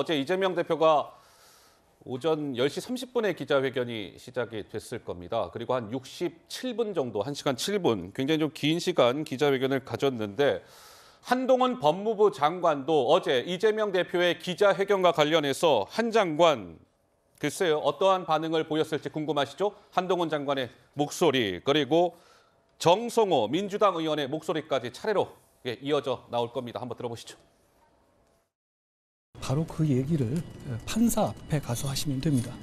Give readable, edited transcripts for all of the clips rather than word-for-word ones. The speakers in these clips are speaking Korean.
어제 이재명 대표가 오전 10시 30분에 기자회견이 시작이 됐을 겁니다. 그리고 한 67분 정도, 1시간 7분, 굉장히 좀 긴 시간 기자회견을 가졌는데 한동훈 법무부 장관도 어제 이재명 대표의 기자회견과 관련해서 한 장관, 글쎄요, 어떠한 반응을 보였을지 궁금하시죠? 한동훈 장관의 목소리, 그리고 정성호 민주당 의원의 목소리까지 차례로 이어져 나올 겁니다. 한번 들어보시죠. 바로 그 얘기를 판사 앞에 가서 하시면 됩니다.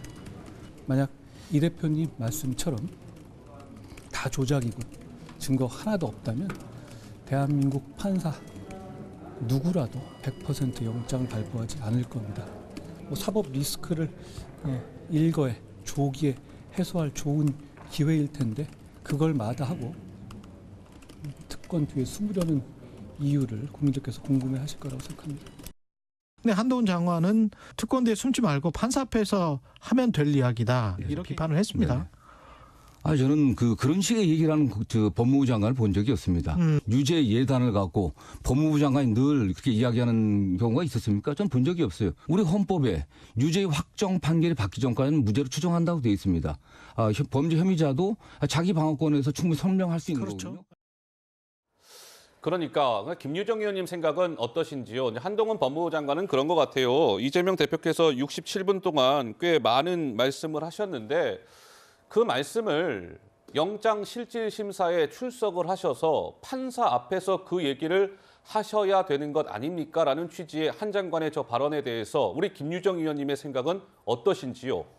만약 이 대표님 말씀처럼 다 조작이고 증거 하나도 없다면 대한민국 판사 누구라도 100% 영장 발부하지 않을 겁니다. 사법 리스크를 일거에 조기에 해소할 좋은 기회일 텐데 그걸 마다하고 특권 뒤에 숨으려는 이유를 국민들께서 궁금해하실 거라고 생각합니다. 근데 한동훈 장관은 특권대에 숨지 말고 판사 앞에서 하면 될 이야기다 이렇게 비판을 했습니다. 네. 저는 그런 식의 얘기를 하는 법무부 장관을 본 적이 없습니다. 유죄 예단을 갖고 법무부 장관이 늘 그렇게 이야기하는 경우가 있었습니까? 저는 본 적이 없어요. 우리 헌법에 유죄 확정 판결이 받기 전까지는 무죄로 추정한다고 되어 있습니다. 범죄 혐의자도 자기 방어권에서 충분히 설명할 수 있는 거거든요. 그러니까 김유정 의원님 생각은 어떠신지요? 한동훈 법무부 장관은 그런 것 같아요. 이재명 대표께서 67분 동안 꽤 많은 말씀을 하셨는데 그 말씀을 영장실질심사에 출석을 하셔서 판사 앞에서 그 얘기를 하셔야 되는 것 아닙니까? 라는 취지의 한 장관의 저 발언에 대해서 우리 김유정 의원님의 생각은 어떠신지요?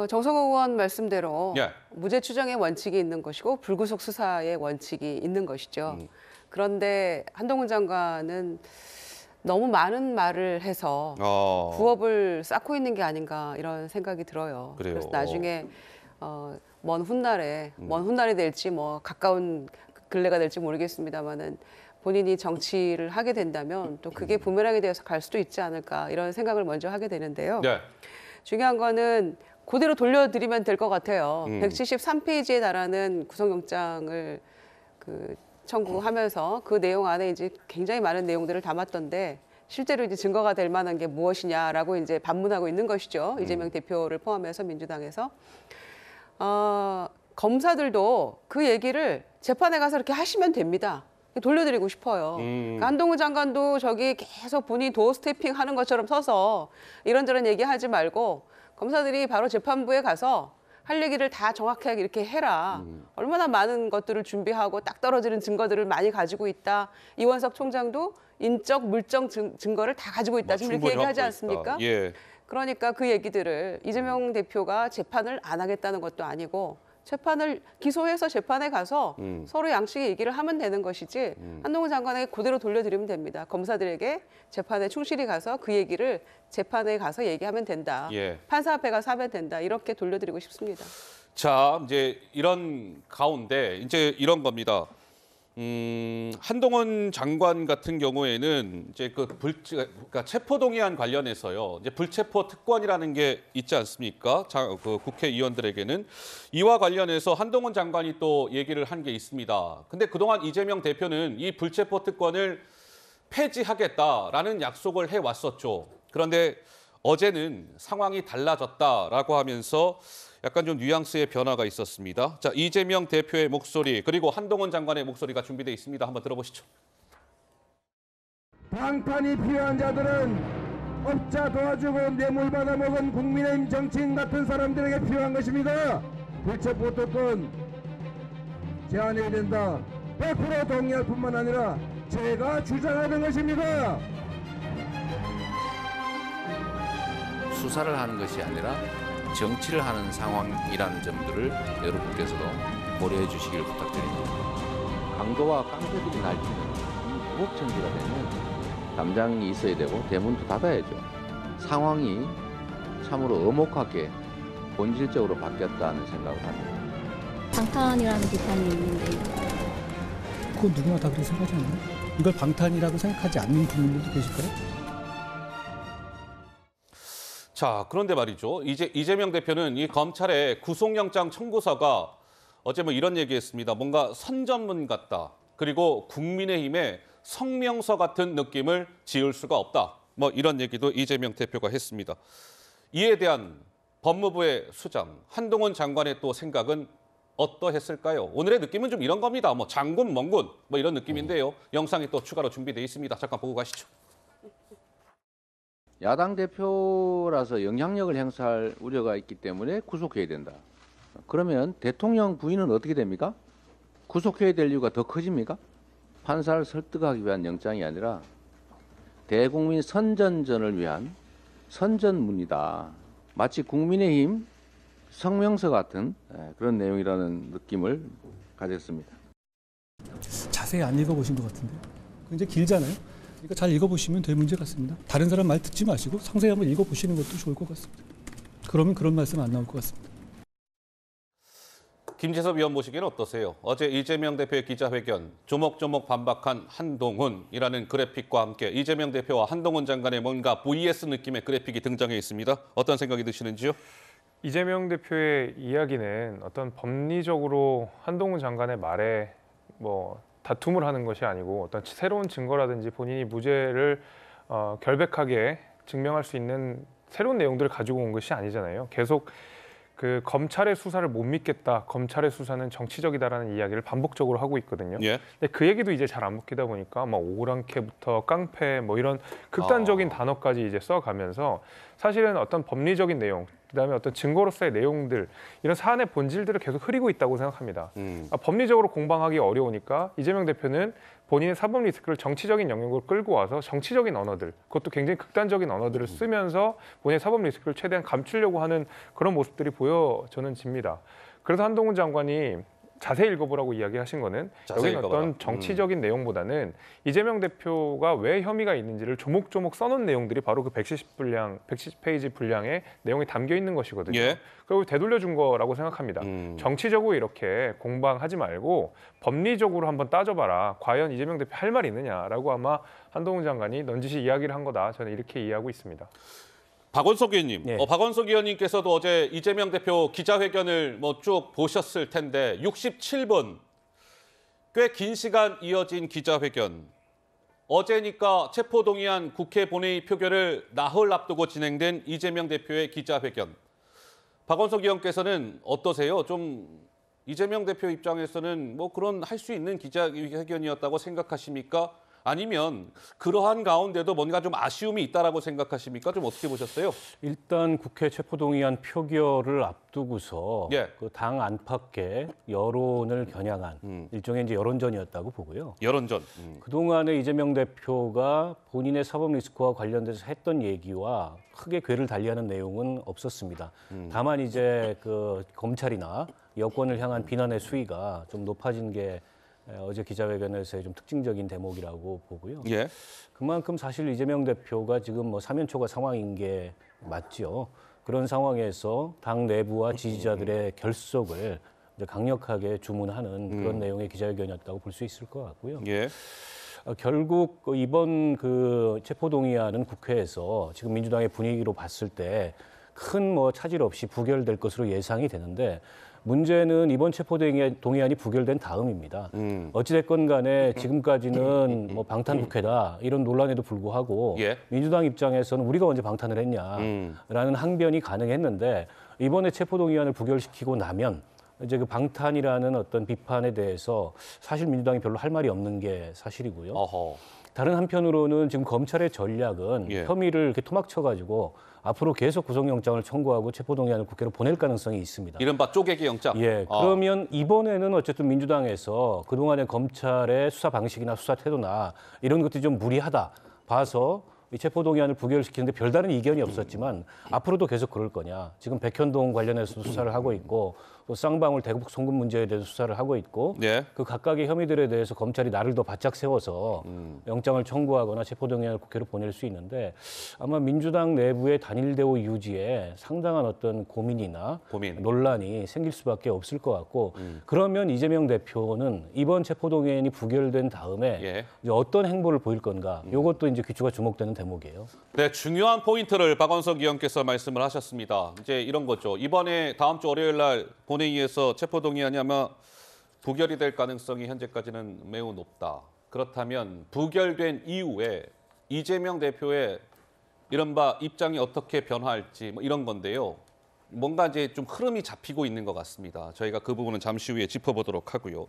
정성호 의원 말씀대로 예. 무죄 추정의 원칙이 있는 것이고 불구속 수사의 원칙이 있는 것이죠. 그런데 한동훈 장관은 너무 많은 말을 해서 부업을 쌓고 있는 게 아닌가 이런 생각이 들어요. 그래요. 그래서 나중에 먼 훗날이 될지 가까운 근래가 될지 모르겠습니다만은 본인이 정치를 하게 된다면 또 그게 부메랑이 되어서 갈 수도 있지 않을까 이런 생각을 먼저 하게 되는데요. 네. 중요한 거는 그대로 돌려드리면 될 것 같아요. 173페이지에 달하는 구속영장을 청구하면서 그 내용 안에 이제 굉장히 많은 내용들을 담았던데 실제로 이제 증거가 될 만한 게 무엇이냐라고 이제 반문하고 있는 것이죠. 이재명 대표를 포함해서 민주당에서. 검사들도 그 얘기를 재판에 가서 이렇게 하시면 됩니다. 돌려드리고 싶어요. 그러니까 한동훈 장관도 저기 계속 본인이 도어 스태핑 하는 것처럼 서서 이런저런 얘기하지 말고 검사들이 바로 재판부에 가서 할 얘기를 다 정확하게 이렇게 해라. 얼마나 많은 것들을 준비하고 딱 떨어지는 증거들을 많이 가지고 있다. 이원석 총장도 인적, 물적 증거를 다 가지고 있다. 지금 이렇게 얘기하지 않습니까? 예. 그러니까 그 얘기들을 이재명 대표가 재판을 안 하겠다는 것도 아니고 재판을 기소해서 재판에 가서 서로 양측의 얘기를 하면 되는 것이지 한동훈 장관에게 그대로 돌려드리면 됩니다. 검사들에게 재판에 충실히 가서 그 얘기를 재판에 가서 얘기하면 된다. 예. 판사 앞에 가서 하면 된다. 이렇게 돌려드리고 싶습니다. 자, 이제 이런 가운데 이제 이런 겁니다. 한동훈 장관 같은 경우에는 이제 그러니까 체포동의안 관련해서요. 이제 불체포 특권이라는 게 있지 않습니까? 그 국회의원들에게는 이와 관련해서 한동훈 장관이 또 얘기를 한 게 있습니다. 근데 그동안 이재명 대표는 이 불체포 특권을 폐지하겠다라는 약속을 해왔었죠. 그런데 어제는 상황이 달라졌다라고 하면서 약간 좀 뉘앙스의 변화가 있었습니다. 자, 이재명 대표의 목소리 그리고 한동훈 장관의 목소리가 준비되어 있습니다. 한번 들어보시죠. 방탄이 필요한 자들은 업자 도와주고 뇌물 받아먹은 국민의힘 정치인 같은 사람들에게 필요한 것입니다. 불체포 특권 제한해야 된다. 100% 동의할 뿐만 아니라 제가 주장하는 것입니다. 수사를 하는 것이 아니라 정치를 하는 상황이라는 점들을 여러분께서도 고려해 주시길 부탁드립니다. 강도와 깡패들이 날뛰는 이 무법천지가 되면 담장이 있어야 되고 대문도 닫아야죠. 상황이 참으로 엄혹하게 본질적으로 바뀌었다는 생각을 합니다. 방탄이라는 비판이 있는데 그건 누구나 다 그렇게 생각하지 않나요? 이걸 방탄이라고 생각하지 않는 국민들도 계실까요? 자, 그런데 말이죠. 이재명 대표는 이 검찰의 구속영장 청구서가 어제 이런 얘기했습니다. 뭔가 선전문 같다. 그리고 국민의힘의 성명서 같은 느낌을 지울 수가 없다. 뭐 이런 얘기도 이재명 대표가 했습니다. 이에 대한 법무부의 수장 한동훈 장관의 또 생각은 어떠했을까요? 오늘의 느낌은 좀 이런 겁니다. 뭐 장군, 멍군 뭐 이런 느낌인데요. 영상이 또 추가로 준비되어 있습니다. 잠깐 보고 가시죠. 야당 대표라서 영향력을 행사할 우려가 있기 때문에 구속해야 된다. 그러면 대통령 부인은 어떻게 됩니까? 구속해야 될 이유가 더 커집니까? 판사를 설득하기 위한 영장이 아니라 대국민 선전전을 위한 선전문이다. 마치 국민의힘 성명서 같은 그런 내용이라는 느낌을 가졌습니다. 자세히 안 읽어보신 것 같은데요. 굉장히 길잖아요. 그러니까 잘 읽어보시면 될 문제 같습니다. 다른 사람 말 듣지 마시고 상세히 한번 읽어보시는 것도 좋을 것 같습니다. 그러면 그런 말씀 안 나올 것 같습니다. 김재섭 위원 보시기에는 어떠세요? 어제 이재명 대표의 기자회견, 조목조목 반박한 한동훈이라는 그래픽과 함께 이재명 대표와 한동훈 장관의 뭔가 vs 느낌의 그래픽이 등장해 있습니다. 어떤 생각이 드시는지요? 이재명 대표의 이야기는 어떤 법리적으로 한동훈 장관의 말에 뭐 다툼을 하는 것이 아니고 어떤 새로운 증거라든지 본인이 무죄를 결백하게 증명할 수 있는 새로운 내용들을 가지고 온 것이 아니잖아요. 계속 그 검찰의 수사를 못 믿겠다, 검찰의 수사는 정치적이다라는 이야기를 반복적으로 하고 있거든요. 예. 근데 그 얘기도 이제 잘 안 먹히다 보니까 막 오랑캐부터 깡패 뭐 이런 극단적인 단어까지 이제 써가면서 사실은 어떤 법리적인 내용, 그다음에 어떤 증거로서의 내용들 이런 사안의 본질들을 계속 흐리고 있다고 생각합니다. 법리적으로 공방하기 어려우니까 이재명 대표는 본인의 사법 리스크를 정치적인 영역으로 끌고 와서 정치적인 언어들, 그것도 굉장히 극단적인 언어들을 쓰면서 본인의 사법 리스크를 최대한 감추려고 하는 그런 모습들이 보여져는 집니다. 그래서 한동훈 장관이 자세히 읽어보라고 이야기하신 거는 여기는 어떤 정치적인 내용보다는 이재명 대표가 왜 혐의가 있는지를 조목조목 써놓은 내용들이 바로 그 170페이지 분량의 내용이 담겨 있는 것이거든요. 예. 그리고 되돌려준 거라고 생각합니다. 정치적으로 이렇게 공방하지 말고 법리적으로 한번 따져봐라. 과연 이재명 대표 할 말이 있느냐라고 아마 한동훈 장관이 넌지시 이야기를 한 거다. 저는 이렇게 이해하고 있습니다. 박원석 의원님, 네. 박원석 의원님께서도 어제 이재명 대표 기자회견을 뭐 쭉 보셨을 텐데 67분 꽤 긴 시간 이어진 기자회견. 어제니까 체포동의안 국회 본회의 표결을 나흘 앞두고 진행된 이재명 대표의 기자회견. 박원석 의원께서는 어떠세요? 좀 이재명 대표 입장에서는 뭐 그런 할 수 있는 기자회견이었다고 생각하십니까? 아니면 그러한 가운데도 뭔가 좀 아쉬움이 있다라고 생각하십니까? 좀 어떻게 보셨어요? 일단 국회 체포동의안 표결을 앞두고서 예. 그 당 안팎의 여론을 겨냥한 일종의 이제 여론전이었다고 보고요. 여론전. 그동안에 이재명 대표가 본인의 사법 리스크와 관련돼서 했던 얘기와 크게 궤를 달리하는 내용은 없었습니다. 다만 이제 그 검찰이나 여권을 향한 비난의 수위가 좀 높아진 게 어제 기자회견에서의 좀 특징적인 대목이라고 보고요. 예. 그만큼 사실 이재명 대표가 지금 뭐 사면초가 상황인 게 맞죠. 그런 상황에서 당 내부와 지지자들의 결속을 이제 강력하게 주문하는 그런 내용의 기자회견이었다고 볼 수 있을 것 같고요. 예. 결국 이번 그 체포동의안은 국회에서 지금 민주당의 분위기로 봤을 때 큰 뭐 차질 없이 부결될 것으로 예상이 되는데 문제는 이번 체포동의안이 부결된 다음입니다. 어찌됐건 간에 지금까지는 뭐 방탄국회다 이런 논란에도 불구하고 예. 민주당 입장에서는 우리가 언제 방탄을 했냐라는 항변이 가능했는데 이번에 체포동의안을 부결시키고 나면 이제 그 방탄이라는 어떤 비판에 대해서 사실 민주당이 별로 할 말이 없는 게 사실이고요. 어허. 다른 한편으로는 지금 검찰의 전략은 예. 혐의를 이렇게 토막쳐가지고 앞으로 계속 구속영장을 청구하고 체포동의안을 국회로 보낼 가능성이 있습니다. 이른바 쪼개기 영장. 예, 그러면 이번에는 어쨌든 민주당에서 그동안의 검찰의 수사 방식이나 수사 태도나 이런 것들이 좀 무리하다 봐서 이 체포동의안을 부결시키는데 별다른 이견이 없었지만 앞으로도 계속 그럴 거냐. 지금 백현동 관련해서 수사를 하고 있고 또 쌍방울 대북 송금 문제에 대해서 수사를 하고 있고 네. 그 각각의 혐의들에 대해서 검찰이 나를 더 바짝 세워서 영장을 청구하거나 체포동의안을 국회로 보낼 수 있는데 아마 민주당 내부의 단일 대우 유지에 상당한 어떤 고민이나 논란이 생길 수밖에 없을 것 같고 그러면 이재명 대표는 이번 체포동의안이 부결된 다음에 예. 이제 어떤 행보를 보일 건가 이것도 이제 귀추가 주목되는 대목이에요. 네, 중요한 포인트를 박원석 의원께서 말씀을 하셨습니다. 이제 이런 거죠. 이번에 다음 주 월요일 날 본회의에서 체포동의안이 아마 부결이 될 가능성이 현재까지는 매우 높다. 그렇다면 부결된 이후에 이재명 대표의 이른바 입장이 어떻게 변화할지 뭐 이런 건데요. 뭔가 이제 좀 흐름이 잡히고 있는 것 같습니다. 저희가 그 부분은 잠시 후에 짚어보도록 하고요.